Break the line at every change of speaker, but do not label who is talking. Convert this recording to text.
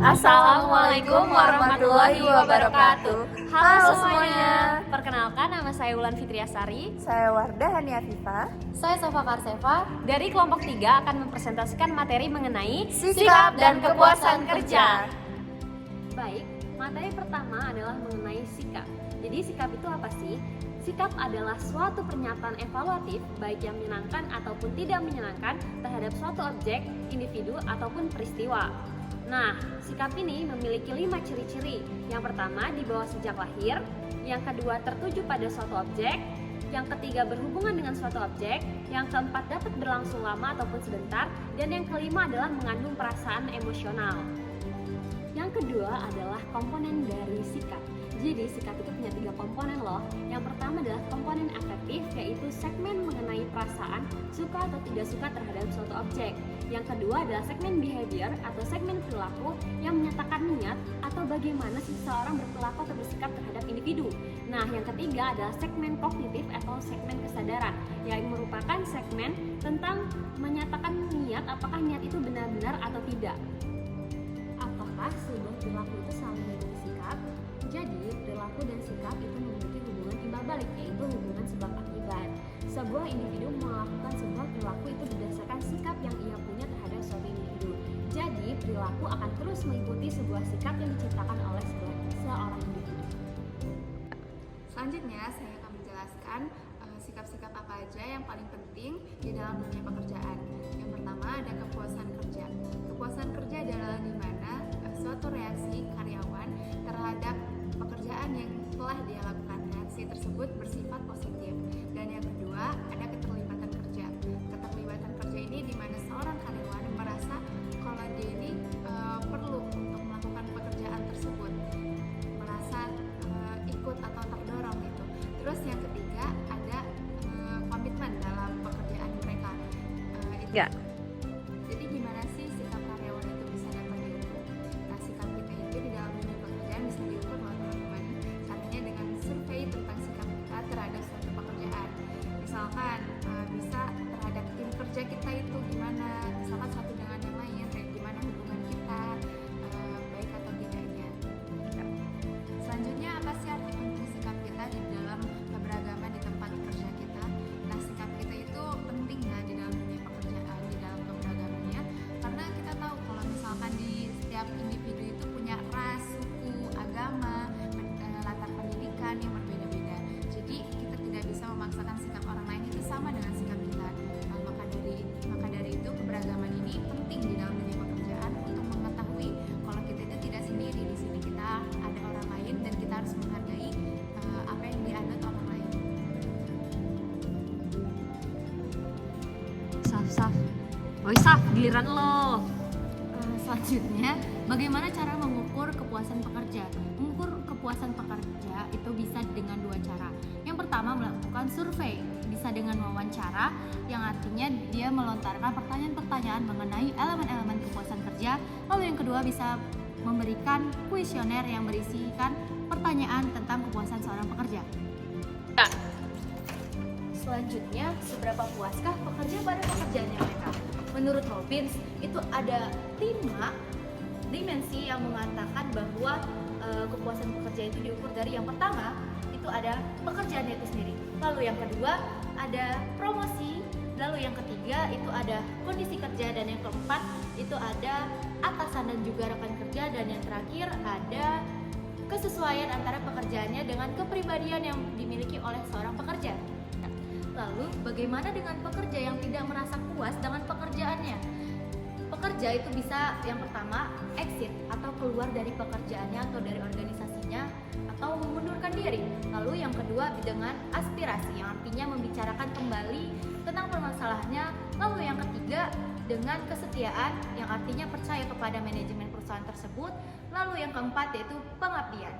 Assalamualaikum warahmatullahi wabarakatuh.
Halo semuanya. Perkenalkan, nama saya Wulan Fitriasari.
Saya Wardah Hania Fifa.
Saya Sofa Karseva. Dari kelompok 3 akan mempresentasikan materi mengenai
Sikap dan kepuasan kerja.
Baik, materi pertama adalah mengenai sikap. Jadi sikap itu apa sih? Sikap adalah suatu pernyataan evaluatif baik yang menyenangkan ataupun tidak menyenangkan terhadap suatu objek, individu ataupun peristiwa. Nah, sikap ini memiliki 5 ciri-ciri. Yang pertama, dibawa sejak lahir. Yang kedua, tertuju pada suatu objek. Yang ketiga, berhubungan dengan suatu objek. Yang keempat, dapat berlangsung lama ataupun sebentar. Dan yang kelima adalah mengandung perasaan emosional. Yang kedua adalah komponen dari sikap. Jadi sikap itu punya 3 komponen loh. Yang pertama adalah komponen afektif, yaitu segmen mengenai perasaan suka atau tidak suka terhadap suatu objek. Yang kedua adalah segmen behavior atau segmen perilaku yang menyatakan niat atau bagaimana seseorang berperilaku atau bersikap terhadap individu. Nah, yang ketiga adalah segmen kognitif atau segmen kesadaran, yang merupakan segmen tentang menyatakan niat, apakah niat itu benar-benar atau tidak. Apakah sebuah perilaku itu selalu mengikuti sikap? Jadi, perilaku dan sikap itu memiliki hubungan timbal balik, yaitu hubungan sebab akibat. Sebuah individu melakukan sebuah perilaku itu berdasarkan sikap yang ia punya terhadap suatu individu. Jadi, perilaku akan terus mengikuti sebuah sikap yang diciptakan oleh seorang individu.
Selanjutnya, saya akan menjelaskan sikap-sikap apa aja yang paling penting di dalam dunia pekerjaan. Yang pertama ada kepuasan kerja. Kepuasan kerja adalah di mana suatu reaksi karyawan terhadap pekerjaan yang telah dia lakukan. Reaksi tersebut bersifat positif. Dan yang kedua ada keterlibatan kerja. Keterlibatan kerja ini di mana seorang karyawan merasa kalau dia ini perlu untuk melakukan pekerjaan tersebut, merasa ikut atau terdorong gitu. Terus yang ketiga ada komitmen dalam pekerjaan mereka.
Ya.
Jadi gimana sih sikap karyawan itu bisa dapat diukur? Nah, sikap kita itu di dalam dunia pekerjaan bisa diukur loh teman-teman. Caranya dengan survei tentang sikap kita terhadap suatu pekerjaan. Misalkan bisa terhadap tim kerja kita itu gimana? Misalkan satu dengan yang lain, kayak gimana hubungan kita, baik atau tidaknya. Selanjutnya apa sih arti penting sikap kita di dalam keberagaman di tempat kerja kita? Nah, sikap kita itu penting ya di dalam dunia pekerjaan, di dalam keberagamannya, karena kita tahu kalau misalkan di setiap individu itu punya ras, suku, agama, latar pendidikan yang berbeda-beda. Jadi kita tidak bisa memaksakan sikap orang lain itu sama dengan sikap kita. Maka dari itu keberagaman ini penting di dalam dunia pekerjaan untuk mengetahui kalau kita itu tidak sendiri. Di sini kita ada orang lain dan kita harus menghargai apa yang dianut orang lain.
Saf, giliran lo.
Selanjutnya, bagaimana cara mengukur kepuasan pekerja? Mengukur kepuasan pekerja itu bisa dengan 2 cara. Yang pertama melakukan survei, bisa dengan wawancara, yang artinya dia melontarkan pertanyaan-pertanyaan mengenai elemen-elemen kepuasan kerja. Lalu yang kedua bisa memberikan kuesioner yang berisikan pertanyaan tentang kepuasan seorang pekerja.
Selanjutnya, seberapa puaskah pekerja pada pekerjaannya mereka? Menurut Robbins, itu ada 5 dimensi yang mengatakan bahwa kepuasan pekerja itu diukur dari yang pertama, itu ada pekerjaannya itu sendiri. Lalu yang kedua, ada promosi. Lalu yang ketiga, itu ada kondisi kerja. Dan yang keempat, itu ada atasan dan juga rekan kerja. Dan yang terakhir, ada kesesuaian antara pekerjaannya dengan kepribadian yang dimiliki oleh seorang pekerja. Lalu bagaimana dengan pekerja yang tidak merasa puas dengan pekerjaannya? Pekerja itu bisa yang pertama exit atau keluar dari pekerjaannya atau dari organisasinya atau mengundurkan diri. Lalu yang kedua dengan aspirasi yang artinya membicarakan kembali tentang permasalahannya. Lalu yang ketiga dengan kesetiaan yang artinya percaya kepada manajemen perusahaan tersebut. Lalu yang keempat yaitu pengabdian.